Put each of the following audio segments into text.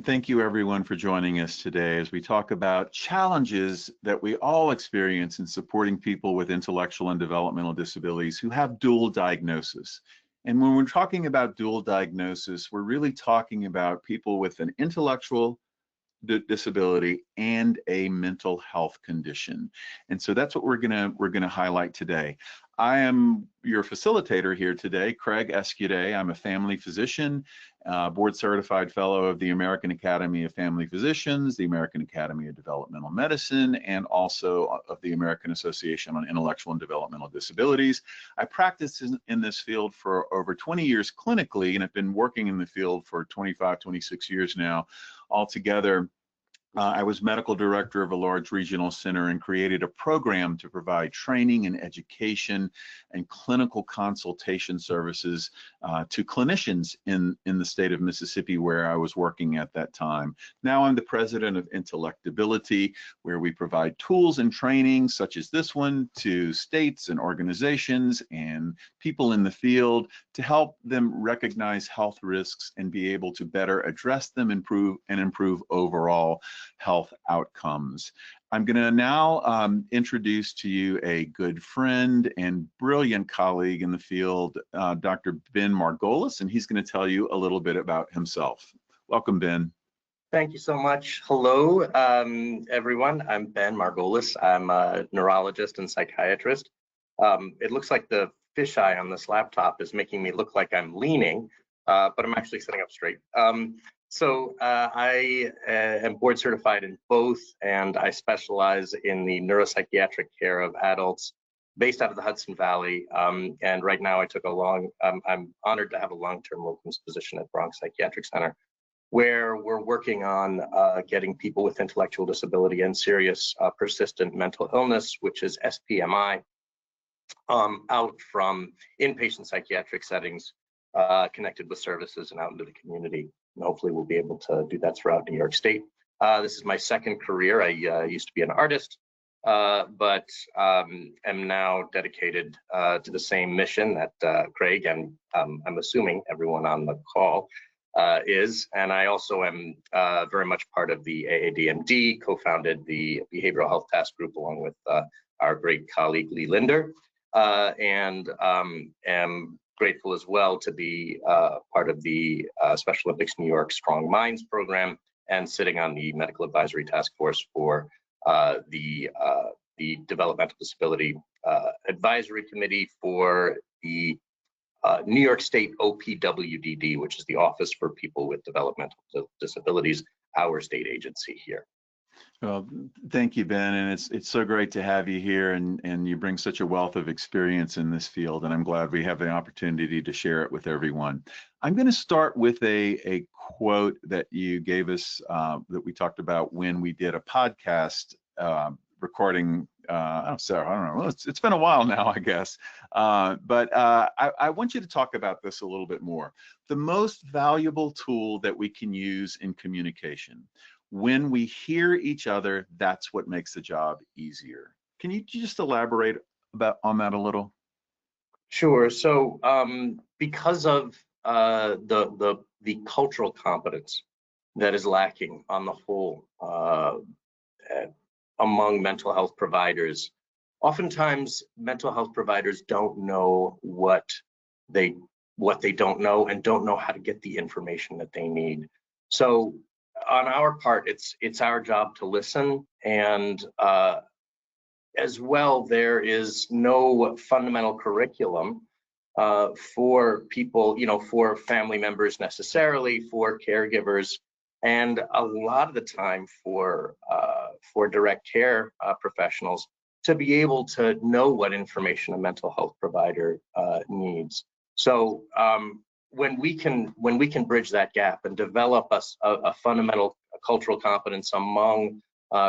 thank you everyone for joining us today as we talk about challenges that we all experience in supporting people with intellectual and developmental disabilities who have dual diagnosis. And when we're talking about dual diagnosis, we're really talking about people with an intellectual disability and a mental health condition. And so that's what we're gonna highlight today. I am your facilitator here today, Craig Escudé. I'm a family physician, board certified fellow of the American Academy of Family Physicians, the American Academy of Developmental Medicine, and also of the American Association on Intellectual and Developmental Disabilities. I practiced in this field for over 20 years clinically, and have been working in the field for 25, 26 years now altogether. I was medical director of a large regional center and created a program to provide training and education and clinical consultation services to clinicians in the state of Mississippi where I was working at that time. Now I'm the president of Intellectability, where we provide tools and training such as this one to states and organizations and people in the field to help them recognize health risks and be able to better address them, improve overall health outcomes. I'm going to now introduce to you a good friend and brilliant colleague in the field, Dr. Ben Margolis, and he's going to tell you a little bit about himself. Welcome, Ben. Thank you so much. Hello, everyone. I'm Ben Margolis. I'm a neurologist and psychiatrist. It looks like the fisheye on this laptop is making me look like I'm leaning, but I'm actually sitting up straight. I am board certified in both, and I specialize in the neuropsychiatric care of adults based out of the Hudson Valley. And right now I'm honored to have a long-term locums position at Bronx Psychiatric Center, where we're working on getting people with intellectual disability and serious persistent mental illness, which is SPMI, out from inpatient psychiatric settings, connected with services and out into the community. And hopefully we'll be able to do that throughout New York State. This is my second career. I used to be an artist, but am now dedicated to the same mission that Craig and I'm assuming everyone on the call is. And I also am very much part of the AADMD, co-founded the Behavioral Health Task Group along with our great colleague Lee Linder, and am grateful as well to be part of the Special Olympics New York Strong Minds program and sitting on the medical advisory task force for the developmental disability advisory committee for the New York State OPWDD, which is the Office for People with Developmental Disabilities, our state agency here. Well, thank you, Ben, and it's so great to have you here, and you bring such a wealth of experience in this field, and I'm glad we have the opportunity to share it with everyone. I'm going to start with a quote that you gave us that we talked about when we did a podcast recording. I don't know. It's been a while now, I guess, but I want you to talk about this a little bit more. The most valuable tool that we can use in communication. When we hear each other, that's what makes the job easier. Can you just elaborate on that a little? Sure. So because of the cultural competence that is lacking on the whole among mental health providers, oftentimes mental health providers don't know what they don't know and don't know how to get the information that they need. So on our part, it's our job to listen, and as well, there is no fundamental curriculum for people, for family members necessarily, for caregivers, and a lot of the time for direct care professionals to be able to know what information a mental health provider needs. So when we can bridge that gap and develop a fundamental cultural competence among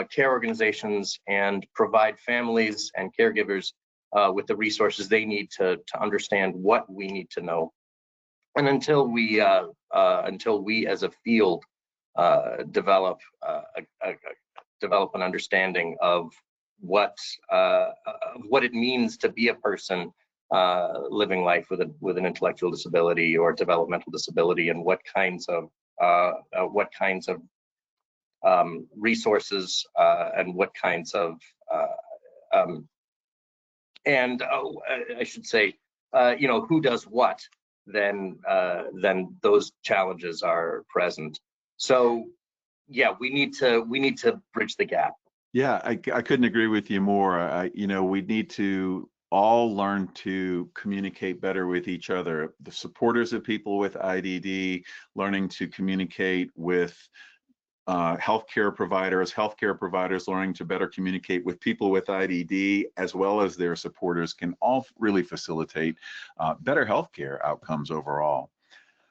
care organizations and provide families and caregivers with the resources they need to understand what we need to know, and until we as a field develop an understanding of what it means to be a person living life with an intellectual disability or developmental disability, and what kinds of what kinds of resources and what kinds of I should say, who does what, then those challenges are present. So yeah, we need to bridge the gap. Yeah, I couldn't agree with you more. We need to all learn to communicate better with each other. The supporters of people with IDD, learning to communicate with healthcare providers learning to better communicate with people with IDD, as well as their supporters, can all really facilitate better healthcare outcomes overall.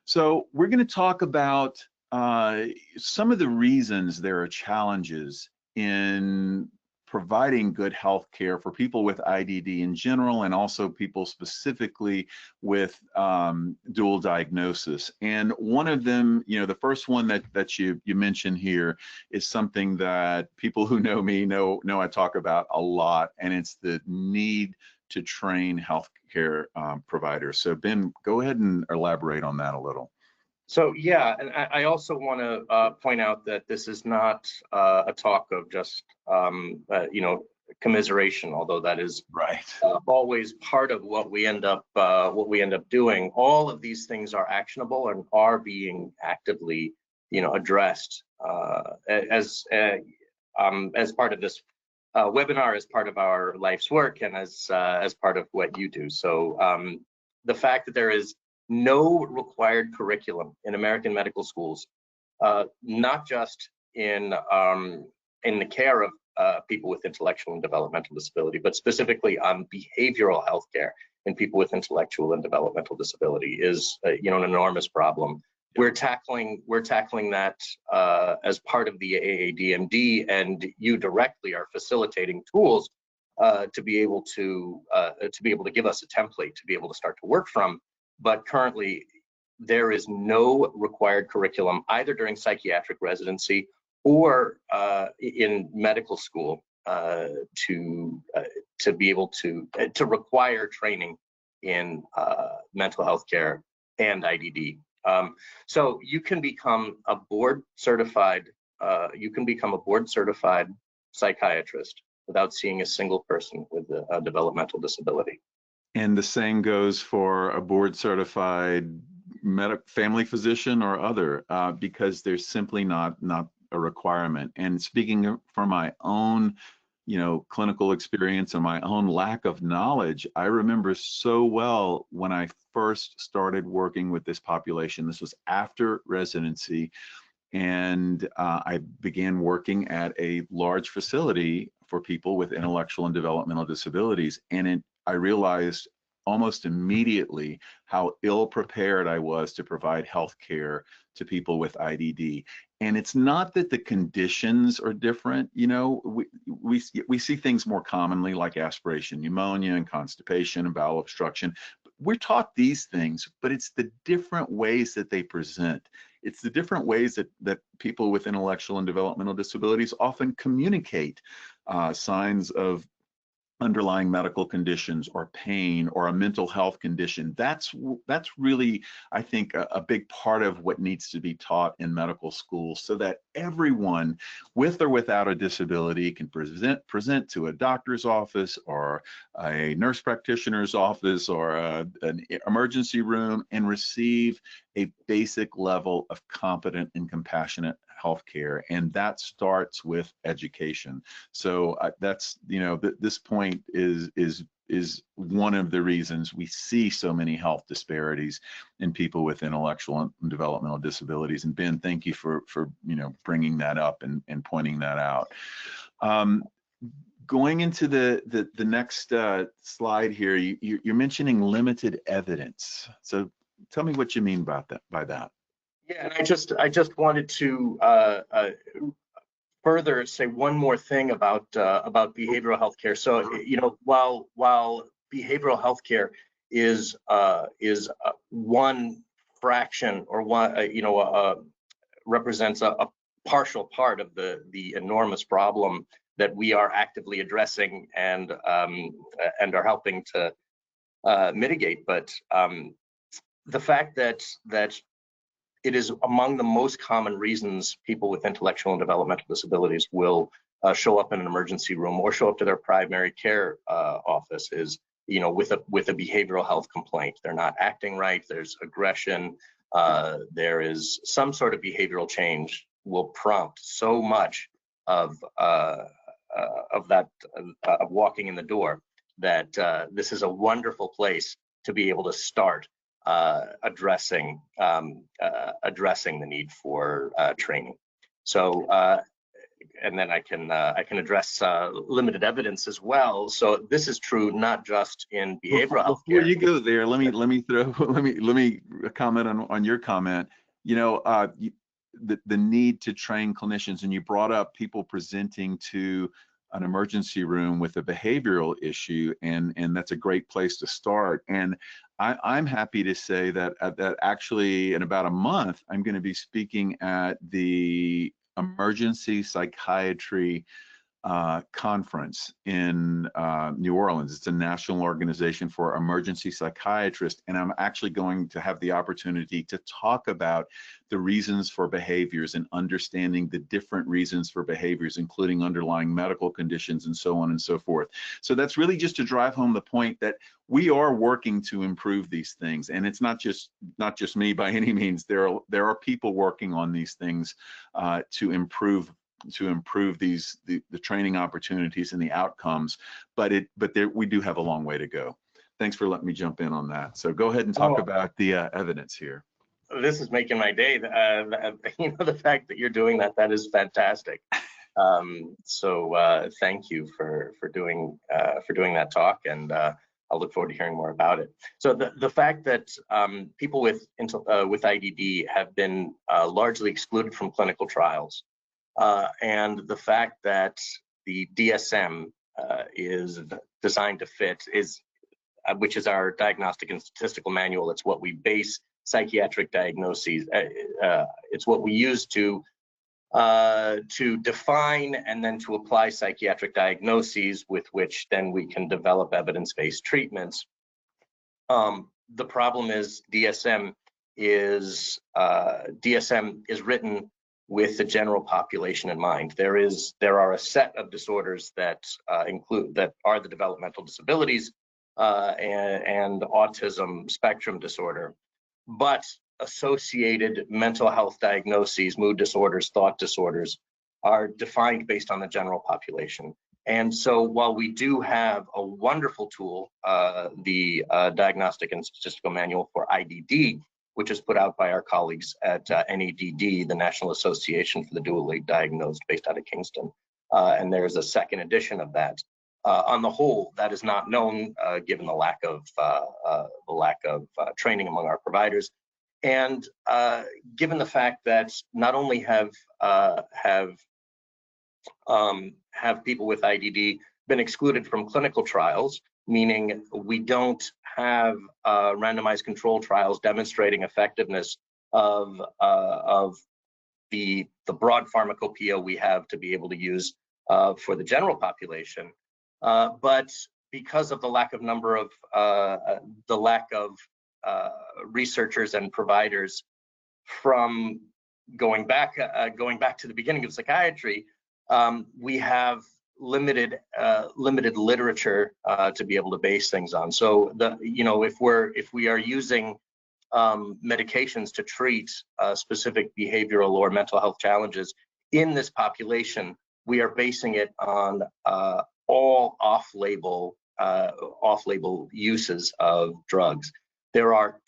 So we're going to talk about some of the reasons there are challenges in providing good health care for people with IDD in general, and also people specifically with dual diagnosis. And one of them, the first one that you mentioned here is something that people who know me know I talk about a lot, and it's the need to train healthcare providers. So Ben, go ahead and elaborate on that a little. So yeah, and I also want to point out that this is not a talk of just commiseration, although that is right always part of what we end up doing. All of these things are actionable and are being actively addressed as part of this webinar, as part of our life's work, and as part of what you do. So the fact that there is no required curriculum in American medical schools, not just in the care of people with intellectual and developmental disability, but specifically on behavioral health care in people with intellectual and developmental disability, is an enormous problem. We're tackling that as part of the AADMD, and you directly are facilitating tools to be able to give us a template to be able to start to work from. But currently, there is no required curriculum either during psychiatric residency or in medical school to be able to require training in mental health care and IDD. So you can become a board certified psychiatrist without seeing a single person with a developmental disability. And the same goes for a board certified family physician or other, because there's simply not a requirement. And speaking from my own, clinical experience and my own lack of knowledge, I remember so well when I first started working with this population. This was after residency, and I began working at a large facility for people with intellectual and developmental disabilities. And I realized almost immediately how ill prepared I was to provide health care to people with IDD. And it's not that the conditions are different. We see things more commonly like aspiration pneumonia and constipation and bowel obstruction. We're taught these things, but it's the different ways that they present. It's the different ways that people with intellectual and developmental disabilities often communicate signs of underlying medical conditions or pain or a mental health condition. That's really, I think, a big part of what needs to be taught in medical schools, so that everyone with or without a disability can present to a doctor's office or a nurse practitioner's office or an emergency room and receive a basic level of competent and compassionate healthcare, and that starts with education. So that's, this point is one of the reasons we see so many health disparities in people with intellectual and developmental disabilities. And Ben, thank you for bringing that up and pointing that out. Going into the next slide here, you're mentioning limited evidence. So tell me what you mean by that. Yeah, and I just wanted to further say one more thing about behavioral health care. So while behavioral health care is one fraction, or one represents a partial part of the enormous problem that we are actively addressing and are helping to mitigate, but the fact that it is among the most common reasons people with intellectual and developmental disabilities will show up in an emergency room or show up to their primary care office is, with a behavioral health complaint. They're not acting right. There's aggression. There is some sort of behavioral change will prompt so much of walking in the door that this is a wonderful place to be able to start addressing the need for training. So, and then I can address limited evidence as well. So this is true not just in behavioral health care. Before you go there, let me comment on your comment. The need to train clinicians, and you brought up people presenting to an emergency room with a behavioral issue, and that's a great place to start. And I'm happy to say that actually in about a month, I'm going to be speaking at the Emergency Psychiatry conference in New Orleans. It's a national organization for emergency psychiatrists, and I'm actually going to have the opportunity to talk about the reasons for behaviors and understanding the different reasons for behaviors, including underlying medical conditions and so on and so forth. So that's really just to drive home the point that we are working to improve these things, and it's not just me by any means. There are people working on these things to improve the training opportunities and the outcomes, but we do have a long way to go. Thanks for letting me jump in on that. So go ahead and talk about the evidence here. This is making my day. The fact that you're doing that is fantastic. So thank you for doing that talk, and I'll look forward to hearing more about it. So the fact that people with IDD have been largely excluded from clinical trials, and the fact that the DSM is designed to fit, which is our diagnostic and statistical manual. It's what we base psychiatric diagnoses. It's what we use to define and then to apply psychiatric diagnoses with which then we can develop evidence-based treatments. The problem is DSM is written with the general population in mind. There are a set of disorders that are the developmental disabilities and autism spectrum disorder, but associated mental health diagnoses, mood disorders, thought disorders are defined based on the general population. And so while we do have a wonderful tool, the Diagnostic and Statistical Manual for IDD, which is put out by our colleagues at NADD, the National Association for the Dually Diagnosed, based out of Kingston. And there's a second edition of that. On the whole, that is not known given the lack of training among our providers, and given the fact that not only have people with IDD been excluded from clinical trials, meaning we don't have randomized control trials demonstrating effectiveness of the broad pharmacopoeia we have to be able to use for the general population, but because of the lack of researchers and providers from going back to the beginning of psychiatry, we have limited literature to be able to base things on. So if we are using medications to treat specific behavioral or mental health challenges in this population, we are basing it on all off-label uses of drugs. There are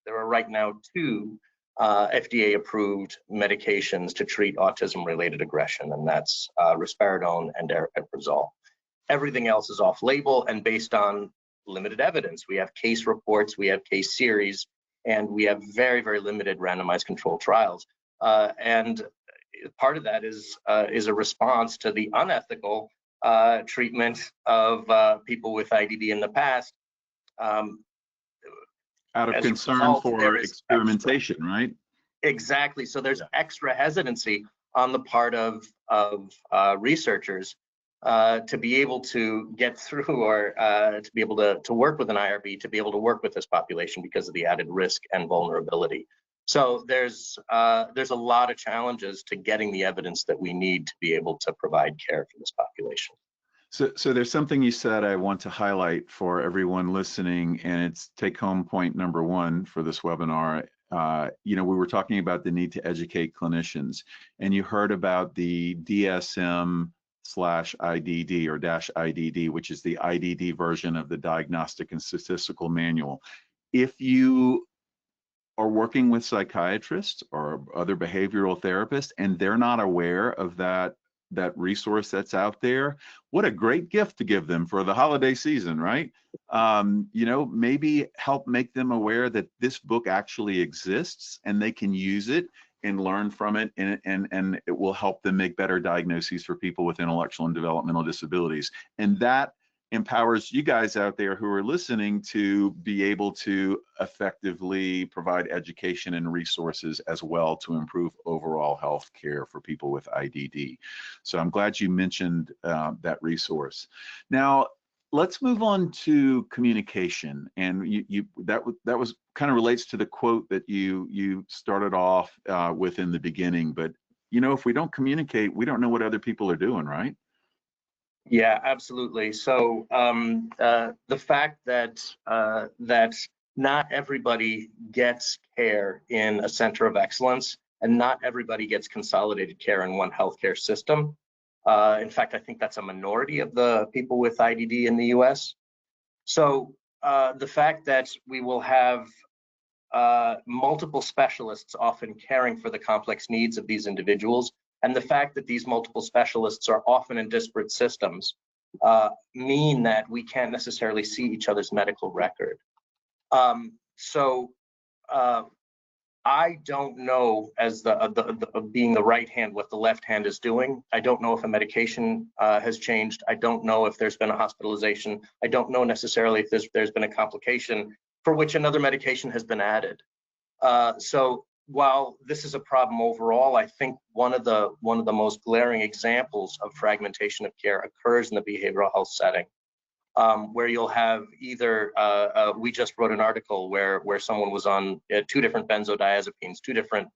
right now two FDA-approved medications to treat autism-related aggression, and that's risperidone and aripiprazole. Everything else is off-label and based on limited evidence. We have case reports, we have case series, and we have very, very limited randomized controlled trials. And part of that is a response to the unethical treatment of people with IDD in the past. Out of concern for experimentation, right? Exactly. So there's extra hesitancy on the part of researchers to be able to get through or to be able to work with an IRB, to be able to work with this population because of the added risk and vulnerability. So there's a lot of challenges to getting the evidence that we need to be able to provide care for this population. So there's something you said I want to highlight for everyone listening, and it's take-home point number one for this webinar. We were talking about the need to educate clinicians, and you heard about the DSM/IDD or -IDD, which is the IDD version of the Diagnostic and Statistical Manual. If you are working with psychiatrists or other behavioral therapists and they're not aware of that resource that's out there, what a great gift to give them for the holiday season, right? Maybe help make them aware that this book actually exists and they can use it and learn from it, and it will help them make better diagnoses for people with intellectual and developmental disabilities. And that empowers you guys out there who are listening to be able to effectively provide education and resources as well to improve overall health care for people with IDD. So I'm glad you mentioned that resource. Now, let's move on to communication. And that was kind of relates to the quote that you started off with in the beginning. But, if we don't communicate, we don't know what other people are doing, right? Yeah, absolutely. So the fact that not everybody gets care in a center of excellence, and not everybody gets consolidated care in one healthcare system. In fact, I think that's a minority of the people with IDD in the U.S. So the fact that we will have multiple specialists often caring for the complex needs of these individuals, and the fact that these multiple specialists are often in disparate systems mean that we can't necessarily see each other's medical record. I don't know, as being the right hand, what the left hand is doing. I don't know if a medication has changed. I don't know if there's been a hospitalization. I don't know necessarily if there's been a complication for which another medication has been added. So while this is a problem overall, I think one of the most glaring examples of fragmentation of care occurs in the behavioral health setting, where you'll have either we just wrote an article where someone was on 2 different benzodiazepines, two different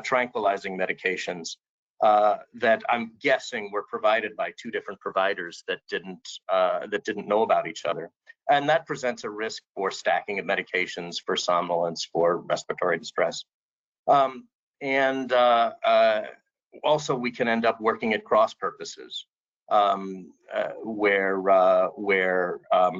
tranquilizing medications that I'm guessing were provided by 2 different providers that didn't know about each other. And that presents a risk for stacking of medications, for somnolence, for respiratory distress. Also, we can end up working at cross purposes, where I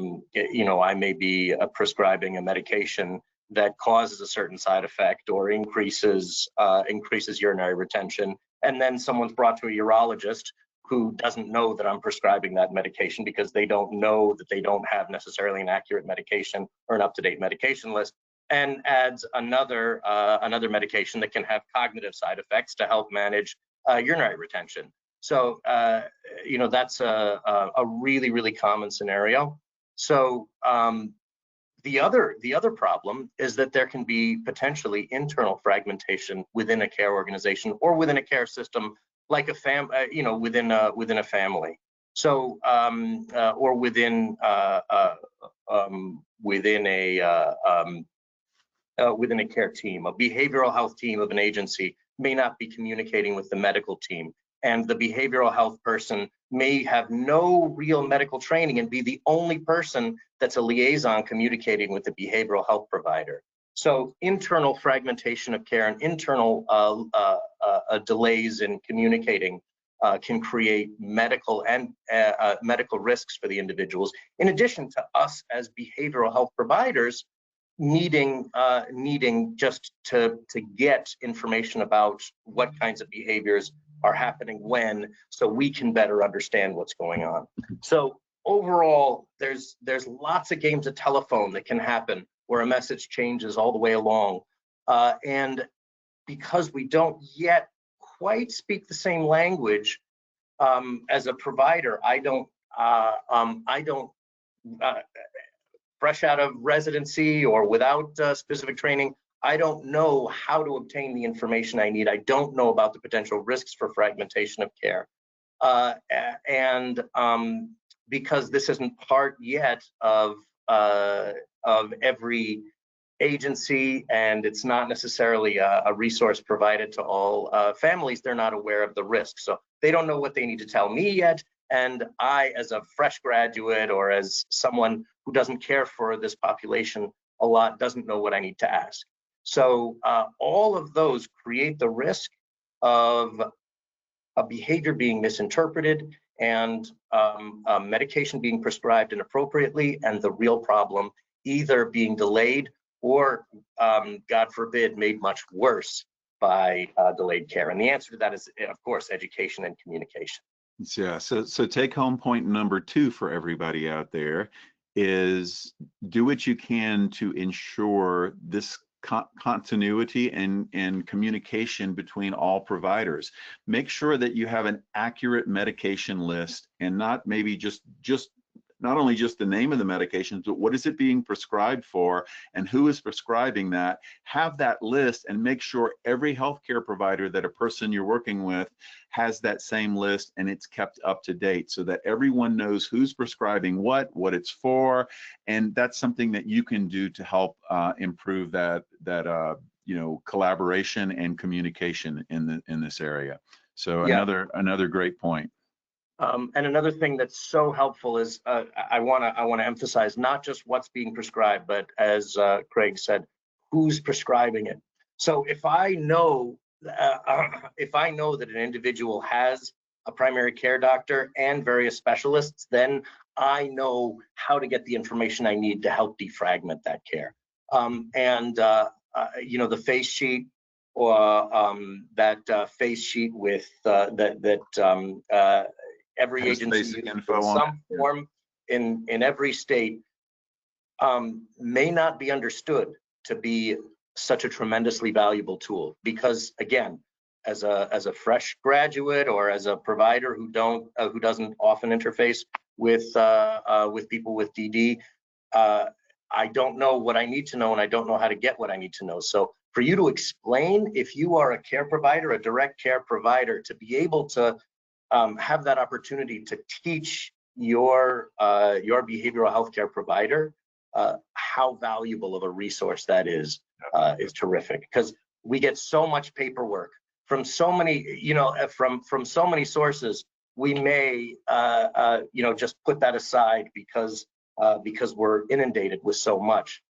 may be prescribing a medication that causes a certain side effect or increases urinary retention, and then someone's brought to a urologist who doesn't know that I'm prescribing that medication because they don't know that they don't have necessarily an accurate medication or an up-to-date medication list, and adds another medication that can have cognitive side effects to help manage urinary retention. So that's a really, really common scenario. So the other problem is that there can be potentially internal fragmentation within a care organization or within a care system, like within a family. So or within a care team. A behavioral health team of an agency may not be communicating with the medical team, and the behavioral health person may have no real medical training and be the only person that's a liaison communicating with the behavioral health provider. So internal fragmentation of care and internal delays in communicating can create medical risks for the individuals, in addition to us as behavioral health providers needing just to get information about what kinds of behaviors are happening when, so we can better understand what's going on. So overall, there's lots of games of telephone that can happen where a message changes all the way along, and because we don't yet quite speak the same language as a provider, I don't fresh out of residency or without specific training, I don't know how to obtain the information I need. I don't know about the potential risks for fragmentation of care. And because this isn't part yet of every agency, and it's not necessarily a resource provided to all families. They're not aware of the risk, so they don't know what they need to tell me yet. And I, as a fresh graduate or as someone who doesn't care for this population a lot, doesn't know what I need to ask. So all of those create the risk of a behavior being misinterpreted and medication being prescribed inappropriately, and the real problem either being delayed or, God forbid, made much worse by delayed care. And the answer to that is, of course, education and communication. Yeah, so take home point number 2 for everybody out there is do what you can to ensure this continuity and communication between all providers. Make sure that you have an accurate medication list, and not maybe just not only just the name of the medications, but what is it being prescribed for and who is prescribing that. Have that list and make sure every healthcare provider that a person you're working with has that same list, and it's kept up to date so that everyone knows who's prescribing what it's for. And that's something that you can do to help improve that collaboration and communication in this area. So Yeah. another great point. And another thing that's so helpful is I want to emphasize not just what's being prescribed, but as Craig said, who's prescribing it. So if I know that an individual has a primary care doctor and various specialists, then I know how to get the information I need to help defragment that care. The face sheet, or that face sheet with every agency uses in some form in every state may not be understood to be such a tremendously valuable tool, because again, as a fresh graduate or as a provider who doesn't often interface with people with DD, I don't know what I need to know, and I don't know how to get what I need to know. So for you to explain, if you are a care provider, a direct care provider, to be able to have that opportunity to teach your behavioral healthcare provider how valuable of a resource that is terrific, because we get so much paperwork from so many, from so many sources. We may just put that aside because we're inundated with so much.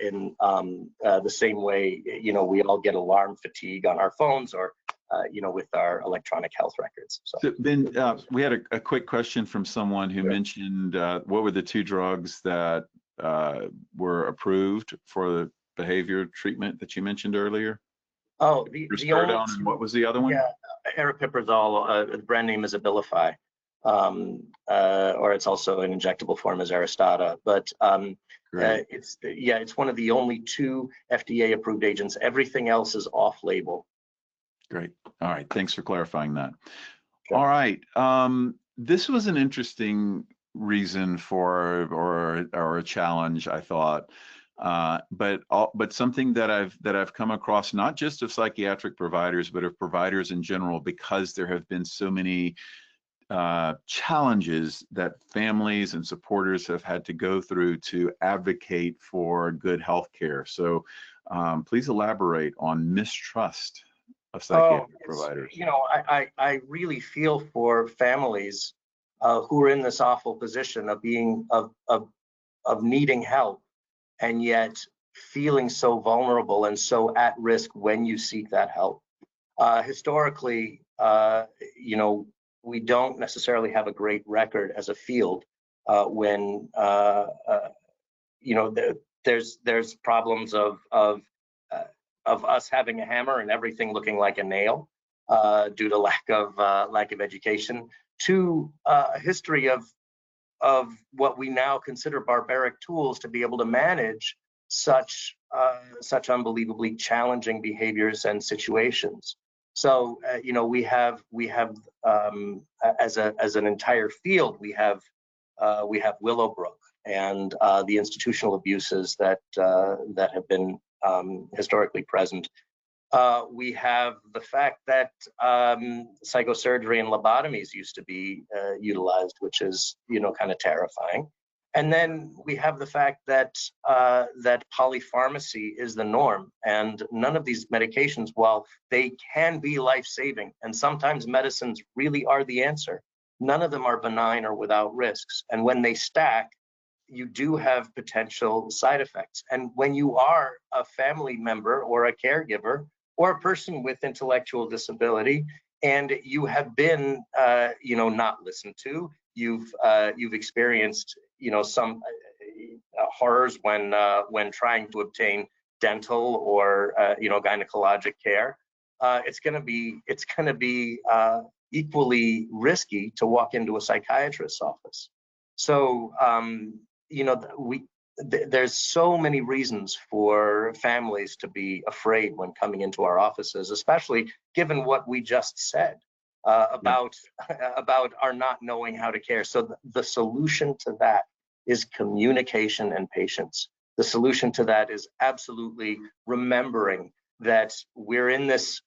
In the same way, we all get alarm fatigue on our phones, or with our electronic health records. So Ben, we had a quick question from someone who mentioned what were the 2 drugs that were approved for the behavior treatment that you mentioned earlier? Oh, the only, and what was the other one? Yeah, aripiprazole. The brand name is Abilify, or it's also an injectable form as Aristada. But it's one of the only 2 FDA-approved agents. Everything else is off-label. Great. All right. Thanks for clarifying that. Sure. All right. This was an interesting reason for or a challenge, I thought, but something that I've come across, not just of psychiatric providers, but of providers in general, because there have been so many challenges that families and supporters have had to go through to advocate for good health care. So please elaborate on mistrust of psychiatric providers. I really feel for families who are in this awful position of being of needing help, and yet feeling so vulnerable and so at risk when you seek that help. Historically, we don't necessarily have a great record as a field when there's problems of us having a hammer and everything looking like a nail due to lack of education, to a history of what we now consider barbaric tools to be able to manage such unbelievably challenging behaviors and situations. So we have as an entire field, we have Willowbrook and the institutional abuses that have been historically present. We have the fact that psychosurgery and lobotomies used to be utilized, which is kind of terrifying. And then we have the fact that that polypharmacy is the norm, and none of these medications, while they can be life-saving, and sometimes medicines really are the answer, none of them are benign or without risks. And when they stack, you do have potential side effects. And when you are a family member or a caregiver or a person with intellectual disability, and you have been, not listened to, you've experienced, some horrors when trying to obtain dental or gynecologic care, it's going to be equally risky to walk into a psychiatrist's office. So there's so many reasons for families to be afraid when coming into our offices, especially given what we just said about our not knowing how to care. So the solution to that is communication and patience. The solution to that is absolutely remembering that we're in this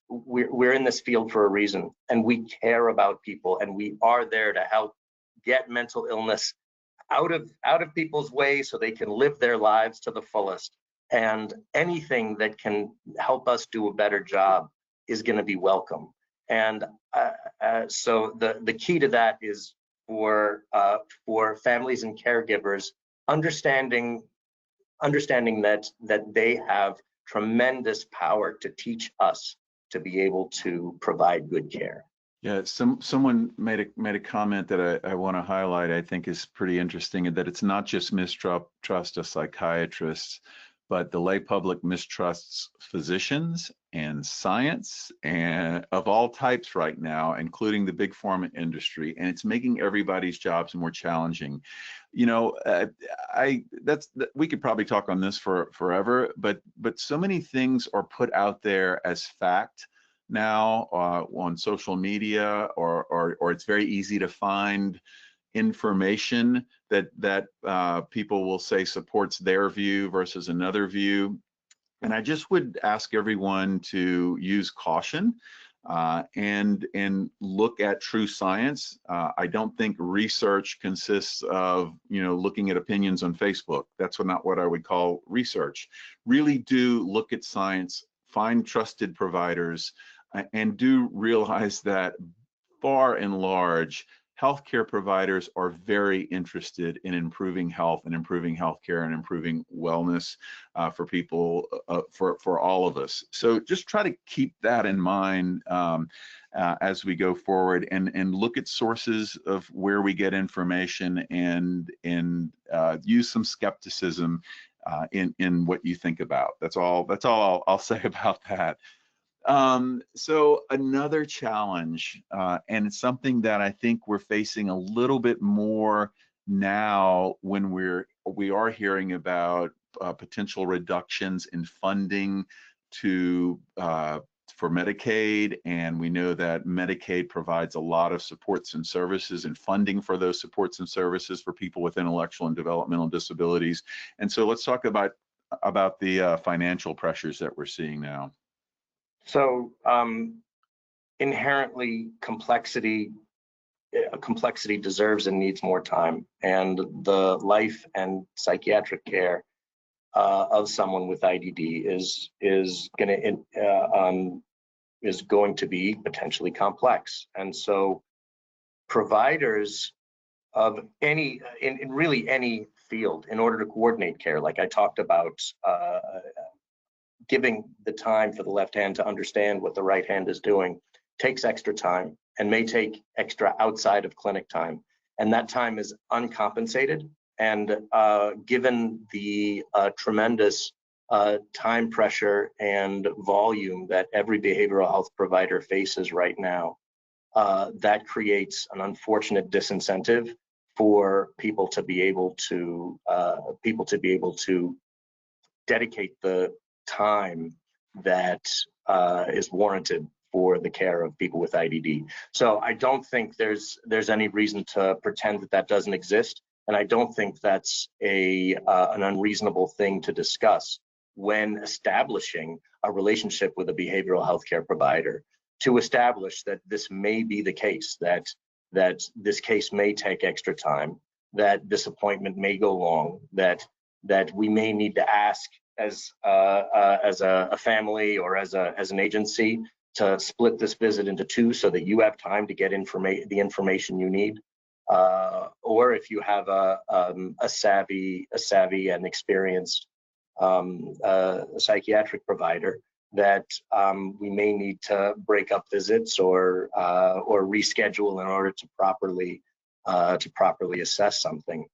field for a reason, and we care about people, and we are there to help get mental illness out of people's way so they can live their lives to the fullest. And anything that can help us do a better job is going to be welcome. And so the key to that is for families and caregivers understanding that they have tremendous power to teach us to be able to provide good care. Yeah, someone made a comment that I want to highlight. I think is pretty interesting, that it's not just mistrust of psychiatrists, but the lay public mistrusts physicians and science and of all types right now, including the big pharma industry, and it's making everybody's jobs more challenging. We could probably talk on this for forever, but so many things are put out there as fact now on social media, or it's very easy to find information that people will say supports their view versus another view. And I just would ask everyone to use caution and look at true science. I don't think research consists of looking at opinions on Facebook. That's not what I would call research. Really do look at science, find trusted providers, and do realize that far and large, healthcare providers are very interested in improving health and improving healthcare and improving wellness for people, for all of us. So just try to keep that in mind as we go forward, and look at sources of where we get information, and use some skepticism in what you think about. That's all I'll say about that. So another challenge, and it's something that I think we're facing a little bit more now when we are hearing about potential reductions in funding for Medicaid, and we know that Medicaid provides a lot of supports and services and funding for those supports and services for people with intellectual and developmental disabilities. And so let's talk about the financial pressures that we're seeing now. So inherently, complexity deserves and needs more time, and the life and psychiatric care of someone with IDD is going to be potentially complex. And so providers of in really any field, in order to coordinate care, like I talked about, giving the time for the left hand to understand what the right hand is doing takes extra time, and may take extra outside of clinic time. And that time is uncompensated. And given the tremendous time pressure and volume that every behavioral health provider faces right now, that creates an unfortunate disincentive for people to be able to dedicate the time that is warranted for the care of people with IDD. So I don't think there's any reason to pretend that doesn't exist, and I don't think that's an unreasonable thing to discuss when establishing a relationship with a behavioral health care provider, to establish that this may be the case, that this case may take extra time, that this appointment may go long, that we may need to ask as a family or as an agency to split this visit into two so that you have time to get the information you need. Or if you have a savvy and experienced psychiatric provider, that we may need to break up visits or reschedule in order to properly assess something.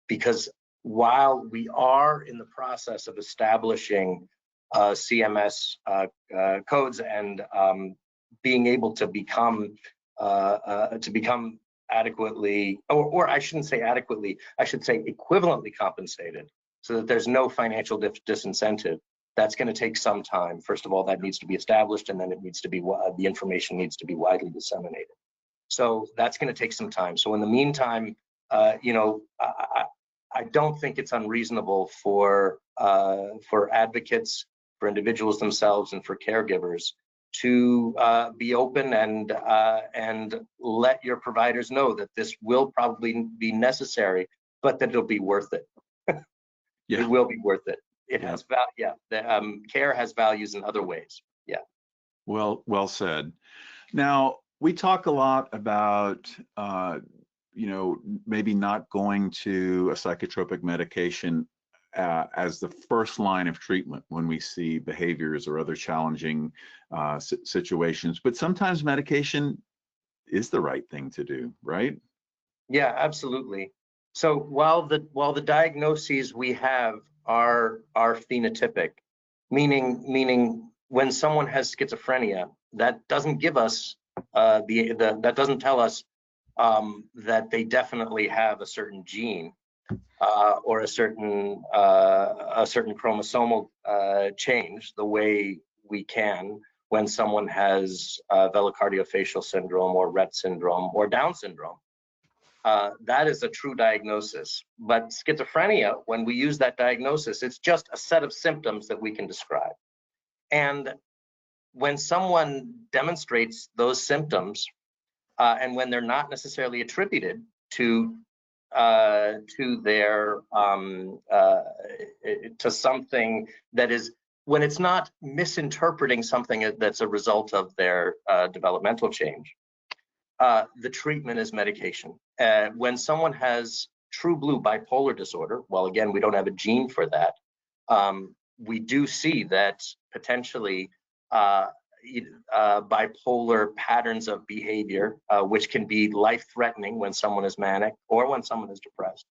Because while we are in the process of establishing CMS codes and being able to become adequately, or I shouldn't say adequately, I should say equivalently compensated, so that there's no financial disincentive. That's going to take some time. First of all, that needs to be established, and then it needs to be the information needs to be widely disseminated. So that's going to take some time. So in the meantime, I don't think it's unreasonable for advocates, for individuals themselves, and for caregivers to be open and let your providers know that this will probably be necessary, but that it'll be worth it. Yeah. It will be worth it. It has value. Yeah, care has values in other ways. Yeah. Well said. Now, we talk a lot about maybe not going to a psychotropic medication as the first line of treatment when we see behaviors or other challenging situations, but sometimes medication is the right thing to do, right? Yeah, absolutely. So while the diagnoses we have are phenotypic, meaning when someone has schizophrenia, that doesn't give us that doesn't tell us that they definitely have a certain gene or a certain chromosomal change, the way we can when someone has velocardiofacial syndrome or Rett syndrome or Down syndrome. That is a true diagnosis. But schizophrenia, when we use that diagnosis, it's just a set of symptoms that we can describe. And when someone demonstrates those symptoms, and when they're not necessarily attributed to their to something that is, when it's not misinterpreting something that's a result of their developmental change, the treatment is medication. When someone has true blue bipolar disorder, well, again, we don't have a gene for that. We do see that potentially bipolar patterns of behavior, which can be life-threatening when someone is manic or when someone is depressed,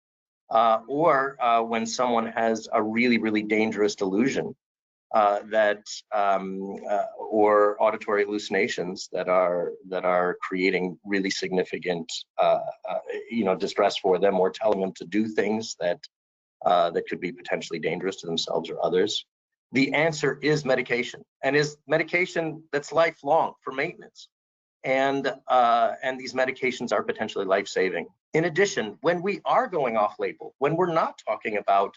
or when someone has a really, really dangerous delusion or auditory hallucinations that are creating really significant distress for them, or telling them to do things that could be potentially dangerous to themselves or others. The answer is medication, and is medication that's lifelong for maintenance. And these medications are potentially life-saving. In addition, when we are going off-label, when we're not talking about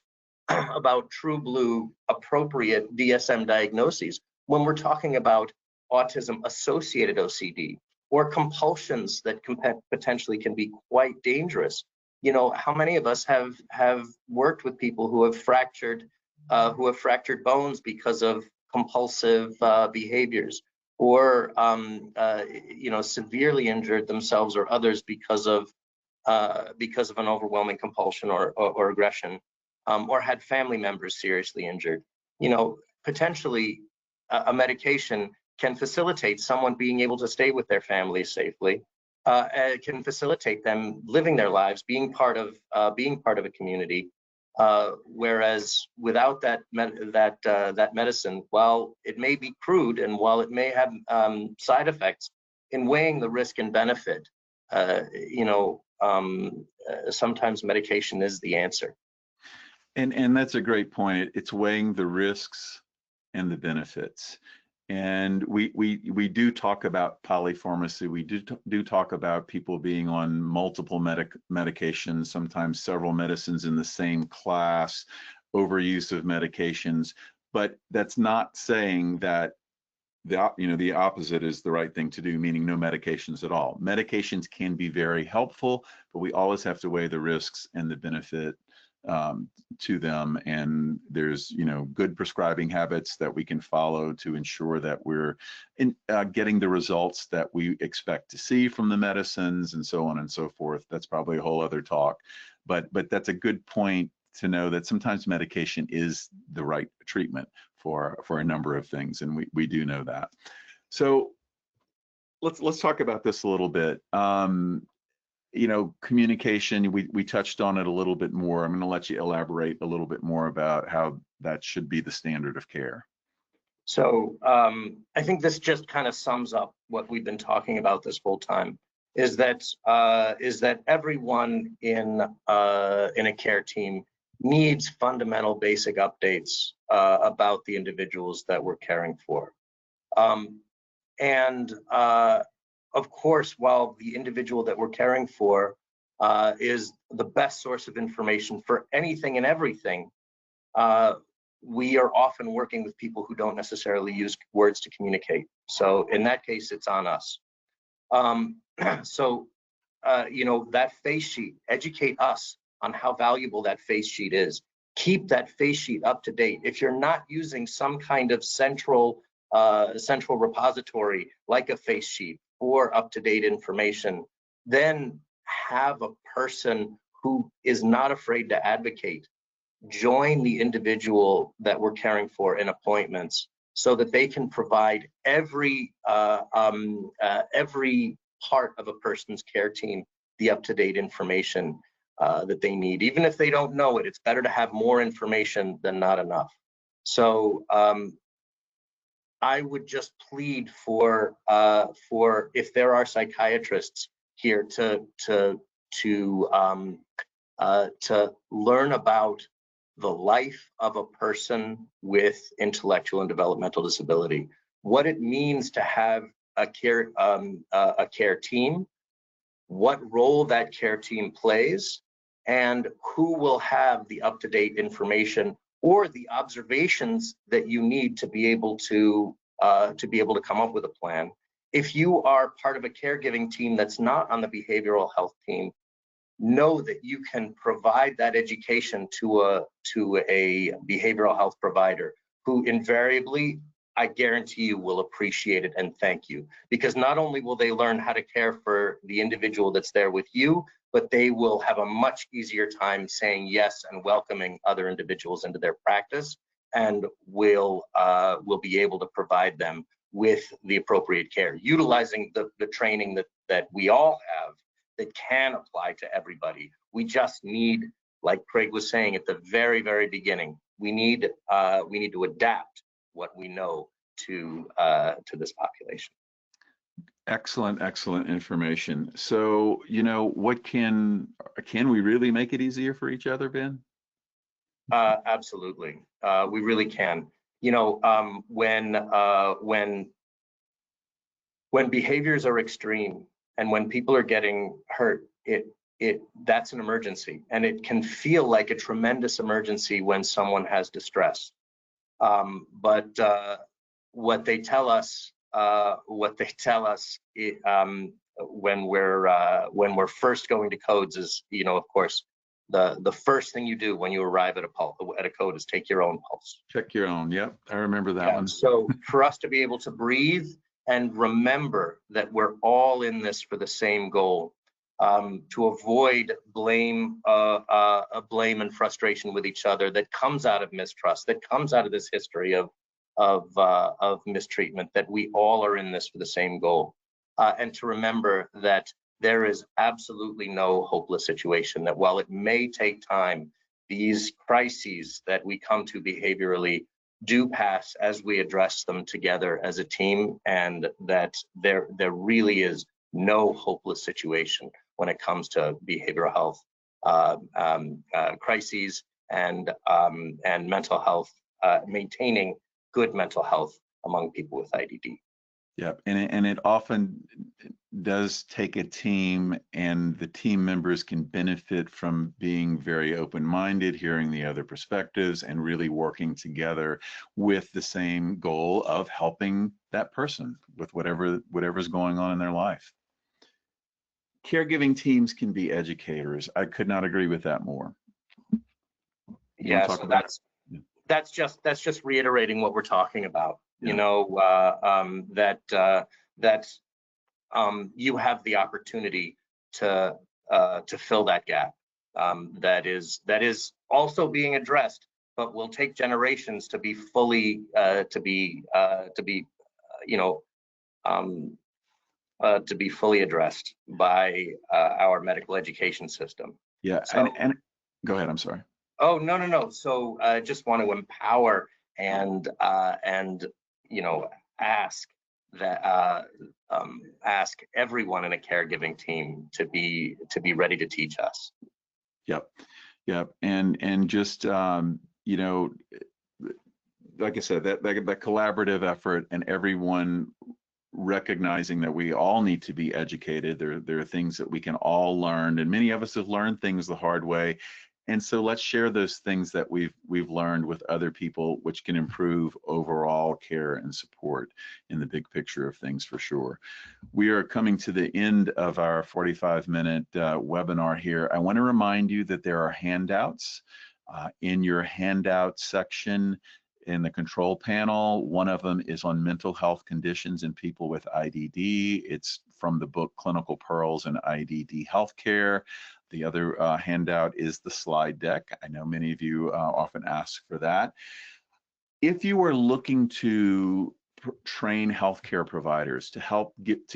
true blue appropriate DSM diagnoses, when we're talking about autism-associated OCD or compulsions that potentially can be quite dangerous, how many of us have worked with people who have fractured bones because of compulsive behaviors, or severely injured themselves or others because of an overwhelming compulsion or aggression, or had family members seriously injured. Potentially a medication can facilitate someone being able to stay with their family safely. It can facilitate them living their lives, being part of a community. Whereas without that medicine, while it may be crude and while it may have side effects, in weighing the risk and benefit, sometimes medication is the answer. And that's a great point. It's weighing the risks and the benefits. And we do talk about polypharmacy. We do talk about people being on multiple medications, sometimes several medicines in the same class, overuse of medications. But that's not saying that the opposite is the right thing to do, meaning no medications at all. Medications can be very helpful, but we always have to weigh the risks and the benefit to them. And there's, good prescribing habits that we can follow to ensure that we're getting the results that we expect to see from the medicines, and so on and so forth. That's probably a whole other talk, but that's a good point to know that sometimes medication is the right treatment for a number of things, and we do know that. So let's talk about this a little bit. Communication, we touched on it a little bit more. I'm going to let you elaborate a little bit more about how that should be the standard of care. So I think this just kind of sums up what we've been talking about this whole time, is that everyone in a care team needs fundamental basic updates about the individuals that we're caring for. Of course, while the individual that we're caring for is the best source of information for anything and everything, we are often working with people who don't necessarily use words to communicate. So in that case, it's on us. That face sheet, educate us on how valuable that face sheet is. Keep that face sheet up to date. If you're not using some kind of central repository like a face sheet for up-to-date information, then have a person who is not afraid to advocate join the individual that we're caring for in appointments, so that they can provide every part of a person's care team the up-to-date information that they need. Even if they don't know it, it's better to have more information than not enough. So I would just plead for if there are psychiatrists here to learn about the life of a person with intellectual and developmental disability, what it means to have a care team, what role that care team plays, and who will have the up-to-date information or the observations that you need to be able to come up with a plan. If you are part of a caregiving team that's not on the behavioral health team, know that you can provide that education to a behavioral health provider, who invariably, I guarantee you, will appreciate it and thank you. Because not only will they learn how to care for the individual that's there with you, but they will have a much easier time saying yes and welcoming other individuals into their practice, and will be able to provide them with the appropriate care, utilizing the training that we all have that can apply to everybody. We just need, like Craig was saying at the very, very beginning, we need to adapt what we know to this population. Excellent information. So, what can we really make it easier for each other, Ben? Absolutely, we really can. When behaviors are extreme and when people are getting hurt, that's an emergency, and it can feel like a tremendous emergency when someone has distress. But what they tell us when we're first going to codes is, of course, the first thing you do when you arrive at a code is take your own pulse. Check your own. Yep, I remember that one. So for us to be able to breathe and remember that we're all in this for the same goal, to avoid blame and frustration with each other that comes out of mistrust, that comes out of this history of mistreatment, that we all are in this for the same goal, and to remember that there is absolutely no hopeless situation, that while it may take time, these crises that we come to behaviorally do pass as we address them together as a team, and that there really is no hopeless situation when it comes to behavioral health crises and mental health, maintaining good mental health among people with IDD. Yep, and it often does take a team, and the team members can benefit from being very open-minded, hearing the other perspectives, and really working together with the same goal of helping that person with whatever's going on in their life. Caregiving teams can be educators. I could not agree with that more. You want Yeah, to talk so about it? that's just reiterating what we're talking about. Yeah. You know, that you have the opportunity to fill that gap that is also being addressed, but will take generations to be fully to be fully addressed by our medical education system. Yeah, So, and go ahead. I'm sorry. oh, no. So I just want to empower and ask that ask everyone in a caregiving team to be ready to teach us. Yep, and just like I said, that collaborative effort and everyone recognizing that we all need to be educated. There are things that we can all learn, and many of us have learned things the hard way. And so let's share those things that we've learned with other people, which can improve overall care and support in the big picture of things for sure. We are coming to the end of our 45-minute webinar here. I want to remind you that there are handouts in your handout section in the control panel. One of them is on mental health conditions in people with IDD. It's from the book Clinical Pearls in IDD Healthcare. The other handout is the slide deck. I know many of you often ask for that. If you are looking to train healthcare providers to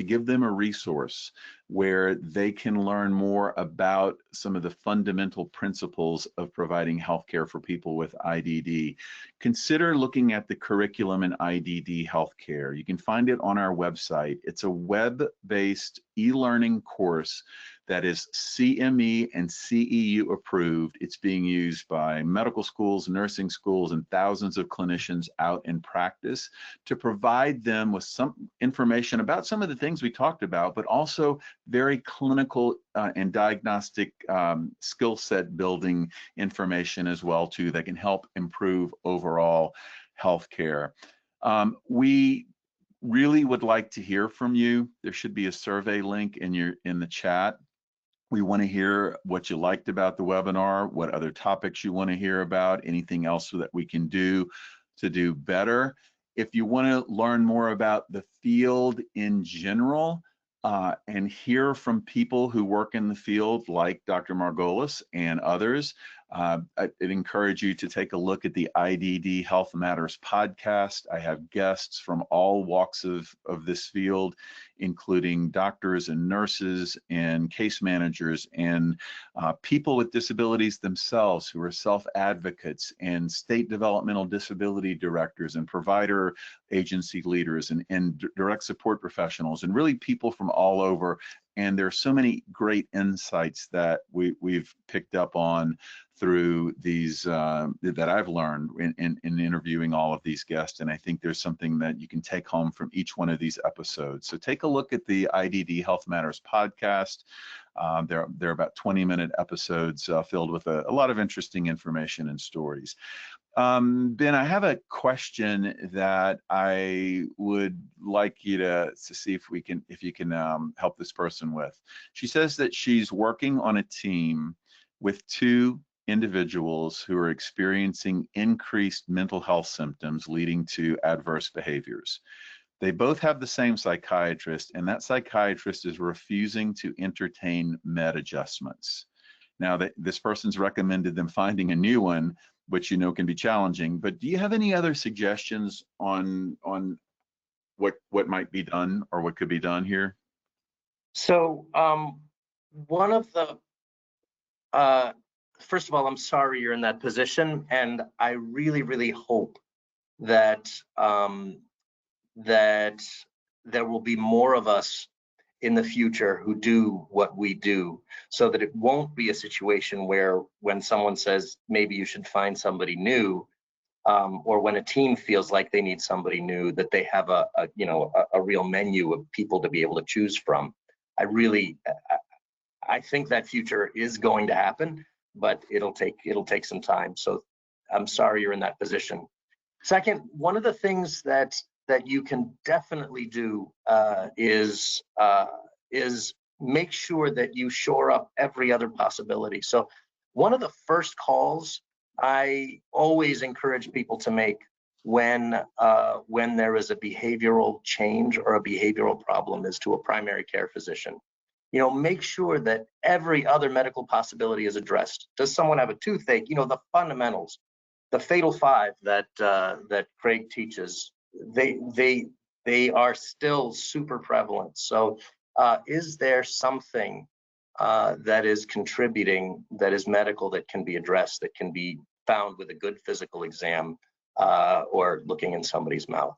give them a resource where they can learn more about some of the fundamental principles of providing healthcare for people with IDD, consider looking at the curriculum in IDD healthcare. You can find it on our website. It's a web-based e-learning course that is CME and CEU approved. It's being used by medical schools, nursing schools, and thousands of clinicians out in practice to provide them with some information about some of the things we talked about, but also very clinical and diagnostic skill set building information as well too that can help improve overall healthcare. We really would like to hear from you. There should be a survey link in the chat. We want to hear what you liked about the webinar, what other topics you want to hear about, anything else that we can do to do better. If you want to learn more about the field in general and hear from people who work in the field like Dr. Margolis and others, I'd encourage you to take a look at the IDD Health Matters podcast. I have guests from all walks of this field, including doctors and nurses and case managers and people with disabilities themselves who are self-advocates and state developmental disability directors and provider agency leaders and direct support professionals and really people from all over. And there are so many great insights that we've picked up on through these that I've learned in interviewing all of these guests. And I think there's something that you can take home from each one of these episodes. So take a look at the IDD Health Matters podcast. They're about 20-minute episodes filled with a lot of interesting information and stories. Ben, I have a question that I would like you to see if you can help this person with. She says that she's working on a team with two individuals who are experiencing increased mental health symptoms leading to adverse behaviors. They both have the same psychiatrist, and that psychiatrist is refusing to entertain med adjustments. Now, this person's recommended them finding a new one, which can be challenging. But do you have any other suggestions on what might be done or what could be done here? So one of the first of all, I'm sorry you're in that position, and I really, really hope that that there will be more of us in the future who do what we do, so that it won't be a situation where when someone says maybe you should find somebody new, or when a team feels like they need somebody new, that they have a real menu of people to be able to choose from. I think that future is going to happen, but it'll take some time. So I'm sorry you're in that position. Second, one of the things that you can definitely do is make sure that you shore up every other possibility. So one of the first calls I always encourage people to make when there is a behavioral change or a behavioral problem is to a primary care physician. Make sure that every other medical possibility is addressed. Does someone have a toothache? The fundamentals, the fatal five that Craig teaches, they are still super prevalent. So is there something that is contributing, that is medical, that can be addressed, that can be found with a good physical exam or looking in somebody's mouth?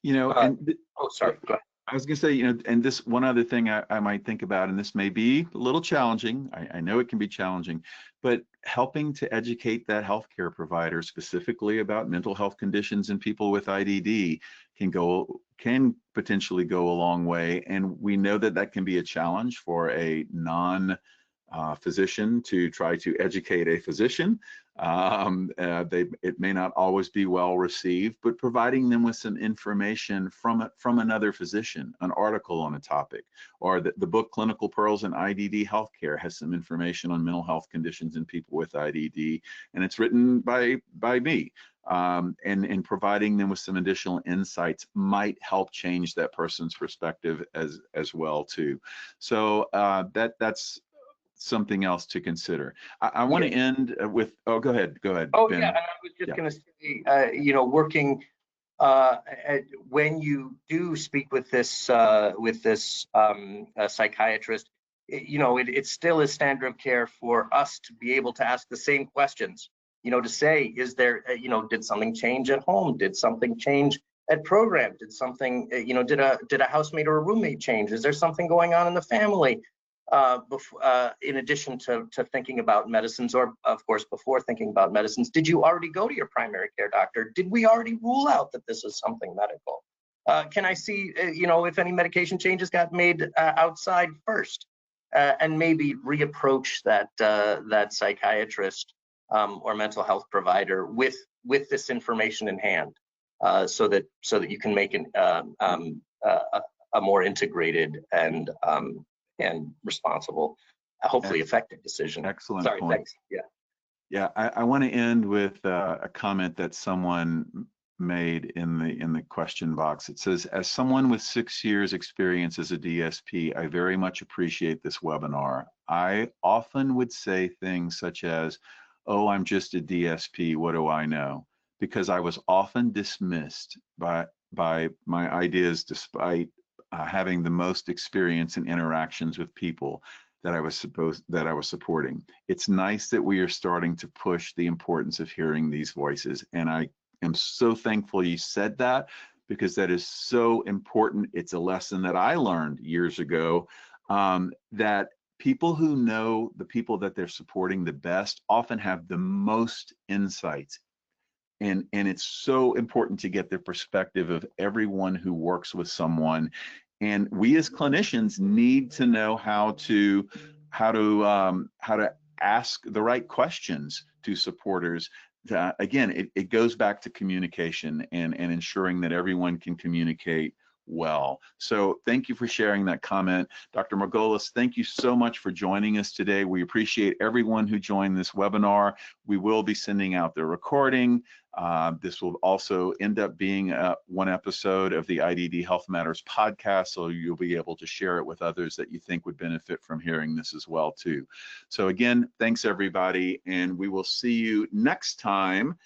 Sorry, go ahead. I was going to say, and this one other thing I might think about, and this may be a little challenging. I know it can be challenging, but helping to educate that healthcare provider specifically about mental health conditions in people with IDD can potentially go a long way. And we know that can be a challenge for a non-physician to try to educate a physician. It may not always be well received, but providing them with some information from another physician, an article on a topic, or the book Clinical Pearls in IDD Healthcare has some information on mental health conditions in people with IDD, and it's written by me. And providing them with some additional insights might help change that person's perspective as well too. So that's something else to consider. I want to end with, go ahead. Oh, Ben. yeah, and I was just going to say, working, when you do speak with this psychiatrist, it still is standard of care for us to be able to ask the same questions, to say, is there, did something change at home? Did something change at program? Did something, did a housemate or a roommate change? Is there something going on in the family? In addition to thinking about medicines, or of course before thinking about medicines, did you already go to your primary care doctor? Did we already rule out that this is something medical? Can I see, if any medication changes got made outside first, and maybe reapproach that psychiatrist or mental health provider with this information in hand, so that you can make a more integrated and responsible, hopefully effective decision. Excellent Sorry, point. thanks. Yeah. Yeah, I want to end with a comment that someone made in the question box. It says, as someone with 6 years experience as a DSP, I very much appreciate this webinar. I often would say things such as, oh, I'm just a DSP, what do I know? Because I was often dismissed by my ideas, despite having the most experience in interactions with people that I was supporting. It's nice that we are starting to push the importance of hearing these voices, and I am so thankful you said that, because that is so important. It's a lesson that I learned years ago, that people who know the people that they're supporting the best often have the most insights. And it's so important to get the perspective of everyone who works with someone. And we as clinicians need to know how to ask the right questions to supporters. Again, it goes back to communication and ensuring that everyone can communicate well. So thank you for sharing that comment. Dr. Margolis, thank you so much for joining us today. We appreciate everyone who joined this webinar. We will be sending out the recording. This will also end up being one episode of the IDD Health Matters podcast, so you'll be able to share it with others that you think would benefit from hearing this as well too. So again, thanks everybody, and we will see you next time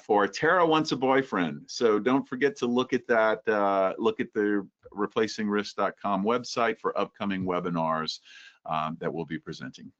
for Tara Wants a Boyfriend. So don't forget to look at that, look at the replacingrisk.com website for upcoming webinars that we'll be presenting.